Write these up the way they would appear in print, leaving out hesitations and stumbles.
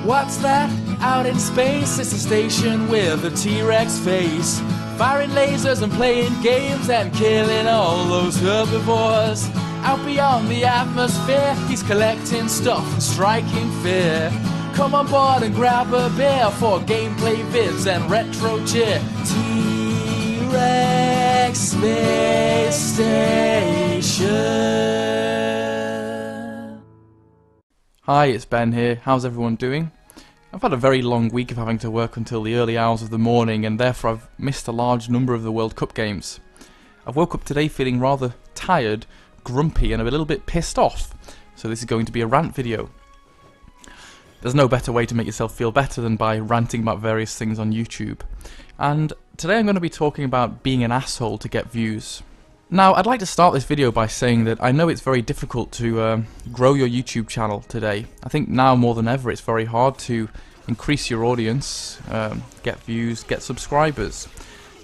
What's that? Out in space, it's a station with a T-Rex face, firing lasers and playing games and killing all those herbivores. Out beyond the atmosphere, he's collecting stuff and striking fear. Come on board and grab a beer for gameplay vids and retro cheer. T-Rex Space Station. Hi, it's Ben here. How's everyone doing? I've had a very long week of having to work until the early hours of the morning, and therefore I've missed a large number of the World Cup games. I've woke up today feeling rather tired, grumpy and a little bit pissed off, so this is going to be a rant video. There's no better way to make yourself feel better than by ranting about various things on YouTube. And today I'm going to be talking about being an asshole to get views. Now, I'd like to start this video by saying that I know it's very difficult to grow your YouTube channel today. I think now more than ever it's very hard to increase your audience, get views, get subscribers.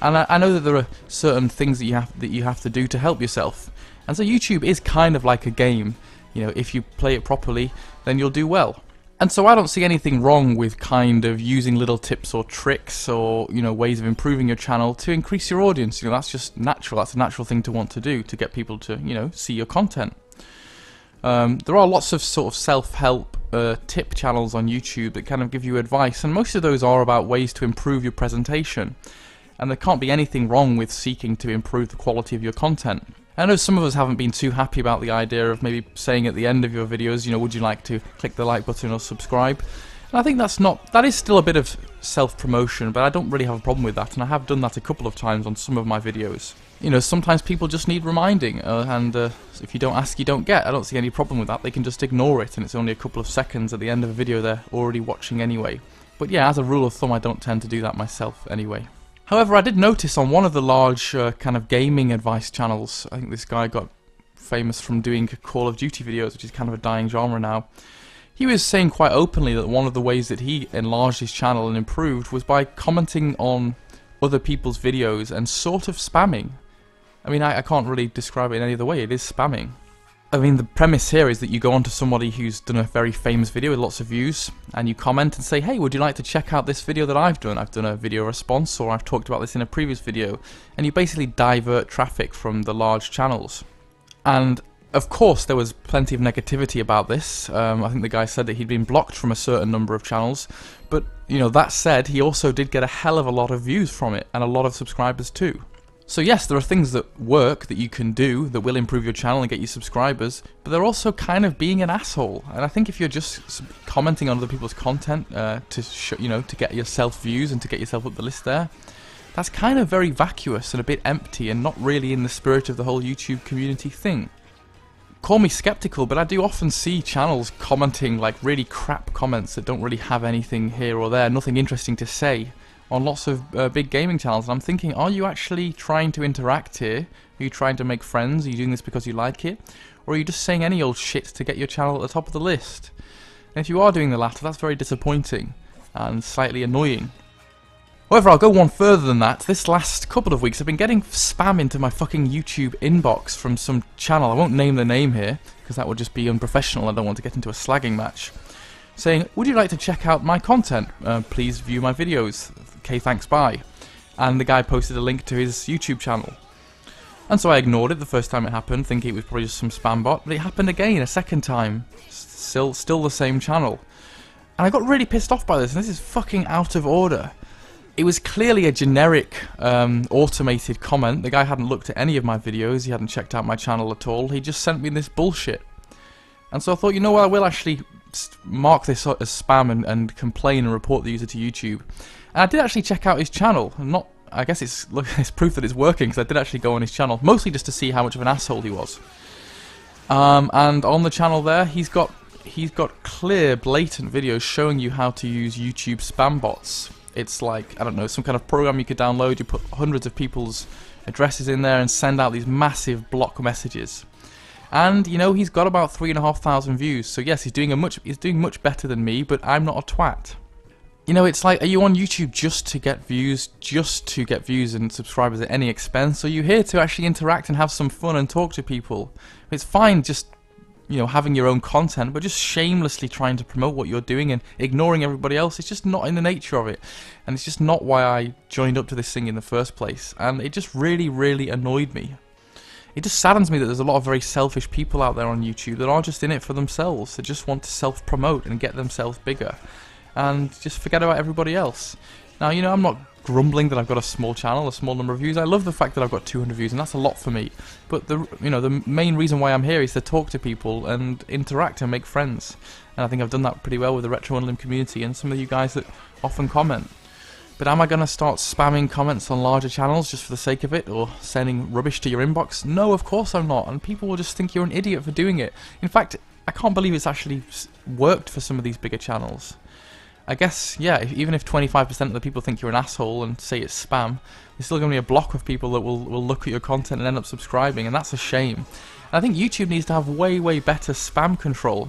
And I know that there are certain things that you have to do to help yourself. And so YouTube is kind of like a game. You know, if you play it properly, then you'll do well. And so I don't see anything wrong with kind of using little tips or tricks or, you know, ways of improving your channel to increase your audience. You know, that's just natural. That's a natural thing to want to do, to get people to, you know, see your content. There are lots of sort of self-help tip channels on YouTube that kind of give you advice, and most of those are about ways to improve your presentation. And there can't be anything wrong with seeking to improve the quality of your content. I know some of us haven't been too happy about the idea of maybe saying at the end of your videos, you know, would you like to click the like button or subscribe? And I think that is still a bit of self-promotion, but I don't really have a problem with that, and I have done that a couple of times on some of my videos. You know, sometimes people just need reminding, and if you don't ask, you don't get. I don't see any problem with that. They can just ignore it, and it's only a couple of seconds at the end of a video they're already watching anyway. But yeah, as a rule of thumb, I don't tend to do that myself anyway. However, I did notice on one of the large kind of gaming advice channels, I think this guy got famous from doing Call of Duty videos, which is kind of a dying genre now. He was saying quite openly that one of the ways that he enlarged his channel and improved was by commenting on other people's videos and sort of spamming. I mean, I can't really describe it in any other way. It is spamming. I mean, the premise here is that you go on to somebody who's done a very famous video with lots of views, and you comment and say, hey, would you like to check out this video that I've done? I've done a video response, or I've talked about this in a previous video, and you basically divert traffic from the large channels. And of course there was plenty of negativity about this. I think the guy said that he'd been blocked from a certain number of channels, but you know, that said, he also did get a hell of a lot of views from it, and a lot of subscribers too. So yes, there are things that work that you can do that will improve your channel and get you subscribers, but they're also kind of being an asshole. And I think if you're just commenting on other people's content to get yourself views and to get yourself up the list there, that's kind of very vacuous and a bit empty and not really in the spirit of the whole YouTube community thing. Call me skeptical, but I do often see channels commenting like really crap comments that don't really have anything here or there, nothing interesting to say, on lots of big gaming channels, and I'm thinking, are you actually trying to interact here? Are you trying to make friends? Are you doing this because you like it? Or are you just saying any old shit to get your channel at the top of the list? And if you are doing the latter, that's very disappointing and slightly annoying. However, I'll go one further than that. This last couple of weeks I've been getting spam into my fucking YouTube inbox from some channel. I won't name the name here, because that would just be unprofessional. I don't want to get into a slagging match. Saying, would you like to check out my content? Please view my videos. Okay, thanks, bye. And the guy posted a link to his YouTube channel. And so I ignored it the first time it happened, thinking it was probably just some spam bot, but it happened again, a second time. Still the same channel. And I got really pissed off by this, and this is fucking out of order. It was clearly a generic, automated comment. The guy hadn't looked at any of my videos, he hadn't checked out my channel at all, he just sent me this bullshit. And so I thought, you know what, I will actually mark this as spam and complain and report the user to YouTube. And I did actually check out his channel. I guess it's proof that it's working, because I did actually go on his channel, mostly just to see how much of an asshole he was. And on the channel there, he's got clear, blatant videos showing you how to use YouTube spam bots. It's like, I don't know, some kind of program you could download. You put hundreds of people's addresses in there and send out these massive block messages. And you know, he's got about 3,500 views. So yes, he's doing much better than me, but I'm not a twat. You know, it's like, are you on YouTube just to get views and subscribers at any expense? Or are you here to actually interact and have some fun and talk to people? It's fine just you know, having your own content, but just shamelessly trying to promote what you're doing and ignoring everybody else. It's just not in the nature of it, and it's just not why I joined up to this thing in the first place, and it just really, really annoyed me. It just saddens me that there's a lot of very selfish people out there on YouTube that are just in it for themselves, that just want to self-promote and get themselves bigger, and just forget about everybody else. Now, you know, I'm not grumbling that I've got a small channel, a small number of views. I love the fact that I've got 200 views, and that's a lot for me. But the main reason why I'm here is to talk to people and interact and make friends. And I think I've done that pretty well with the Retro Unlim community and some of you guys that often comment. But am I going to start spamming comments on larger channels just for the sake of it, or sending rubbish to your inbox? No, of course I'm not, and people will just think you're an idiot for doing it. In fact, I can't believe it's actually worked for some of these bigger channels. I guess, yeah, even if 25% of the people think you're an asshole and say it's spam, there's still going to be a block of people that will look at your content and end up subscribing, and that's a shame. And I think YouTube needs to have way, way better spam control.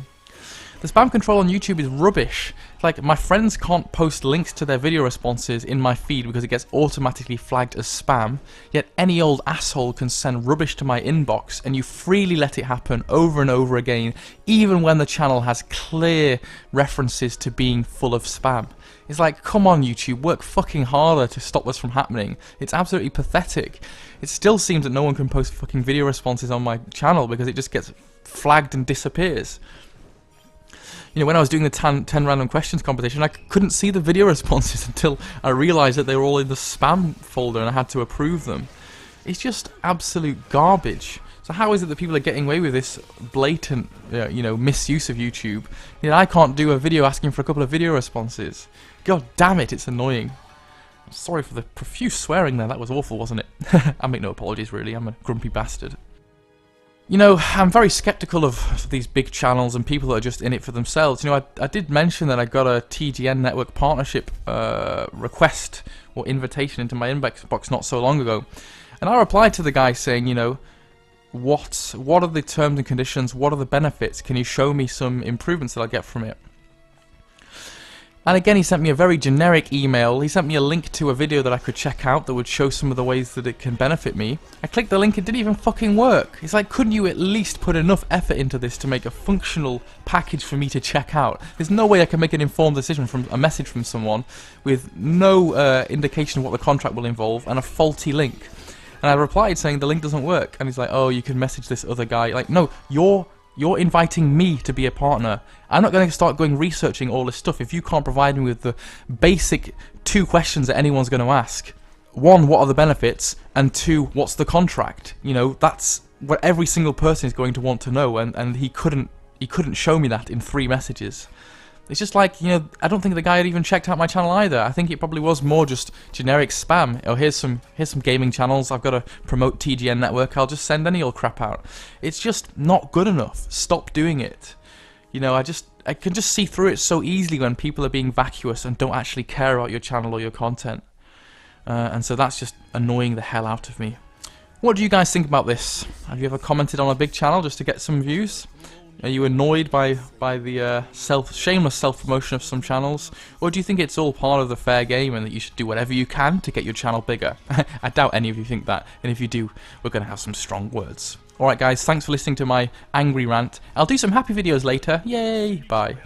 The spam control on YouTube is rubbish. Like, my friends can't post links to their video responses in my feed because it gets automatically flagged as spam, yet any old asshole can send rubbish to my inbox and you freely let it happen over and over again, even when the channel has clear references to being full of spam. It's like, come on YouTube, work fucking harder to stop this from happening. It's absolutely pathetic. It still seems that no one can post fucking video responses on my channel because it just gets flagged and disappears. You know, when I was doing the 10 random questions competition, I couldn't see the video responses until I realised that they were all in the spam folder and I had to approve them. It's just absolute garbage. So how is it that people are getting away with this blatant, misuse of YouTube? You know, I can't do a video asking for a couple of video responses. God damn it, it's annoying. I'm sorry for the profuse swearing there, that was awful, wasn't it? I make no apologies really, I'm a grumpy bastard. You know, I'm very skeptical of these big channels and people that are just in it for themselves. You know, I did mention that I got a TGN network partnership request or invitation into my inbox not so long ago. And I replied to the guy saying, you know, what are the terms and conditions, what are the benefits, can you show me some improvements that I'll get from it? And again, he sent me a very generic email. He sent me a link to a video that I could check out that would show some of the ways that it can benefit me. I clicked the link, it didn't even fucking work. It's like, couldn't you at least put enough effort into this to make a functional package for me to check out? There's no way I can make an informed decision from a message from someone with no indication of what the contract will involve and a faulty link. And I replied saying the link doesn't work. And he's like, oh, you can message this other guy. Like, no, you're inviting me to be a partner. I'm not going to start researching all this stuff if you can't provide me with the basic 2 questions that anyone's going to ask. 1, what are the benefits? And 2, what's the contract? You know, that's what every single person is going to want to know, and he couldn't show me that in 3 messages. It's just like, you know, I don't think the guy had even checked out my channel either. I think it probably was more just generic spam. Oh, here's some gaming channels, I've got to promote TGN network, I'll just send any old crap out. It's just not good enough. Stop doing it. You know, I can just see through it so easily when people are being vacuous and don't actually care about your channel or your content. And so that's just annoying the hell out of me. What do you guys think about this? Have you ever commented on a big channel just to get some views? Are you annoyed by the shameless self-promotion of some channels? Or do you think it's all part of the fair game and that you should do whatever you can to get your channel bigger? I doubt any of you think that, and if you do, we're going to have some strong words. Alright guys, thanks for listening to my angry rant. I'll do some happy videos later. Yay! Bye.